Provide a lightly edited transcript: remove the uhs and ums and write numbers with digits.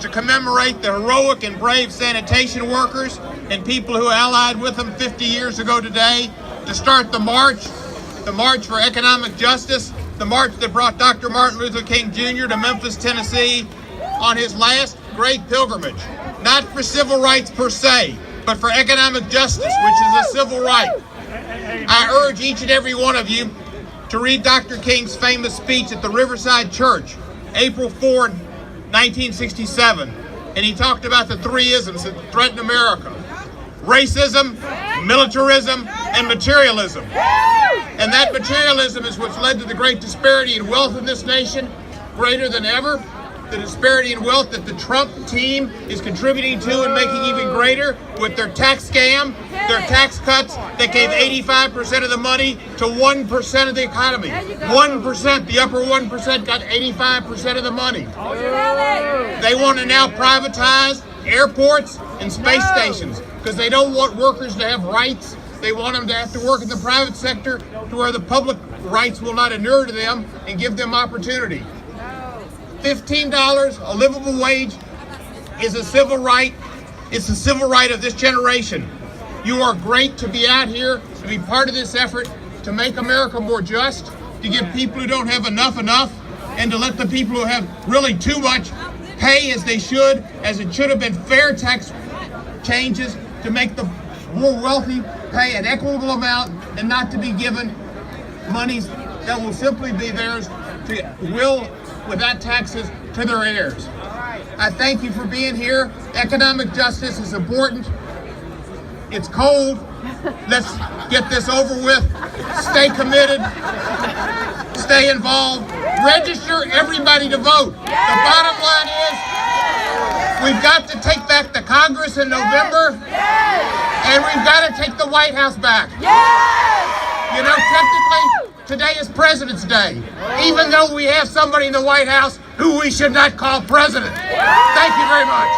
to commemorate the heroic and brave sanitation workers and people who allied with them 50 years ago today, to start the March for Economic Justice, the march that brought Dr. Martin Luther King Jr. to Memphis, Tennessee on his last great pilgrimage, not for civil rights per se, but for economic justice, which is a civil right. I urge each and every one of you to read Dr. King's famous speech at the Riverside Church, April 4, 1967. And he talked about the three isms that threaten America: racism, militarism, and materialism. And that materialism is what's led to the great disparity in wealth in this nation, greater than ever. The disparity in wealth that the Trump team is contributing to and making even greater with their tax scam, their tax cuts that gave 85% of the money to 1% of the economy. 1%, the upper 1% got 85% of the money. They want to now privatize airports and space stations because they don't want workers to have rights. They want them to have to work in the private sector to where the public rights will not inure to them and give them opportunity. $15, a livable wage, is a civil right. It's the civil right of this generation. You are great to be out here, to be part of this effort, to make America more just, to give people who don't have enough, and to let the people who have really too much pay as they should, as it should have been fair tax changes to make the more wealthy pay an equitable amount and not to be given monies that will simply be theirs to will without taxes to their heirs. I thank you for being here. Economic justice is important. It's cold. Let's get this over with. Stay committed. Stay involved. Register everybody to vote. The bottom line is we've got to take back the Congress in November, and we've got to take the White House back. You know, technically, today is President's Day, even though we have somebody in the White House who we should not call president. Thank you very much.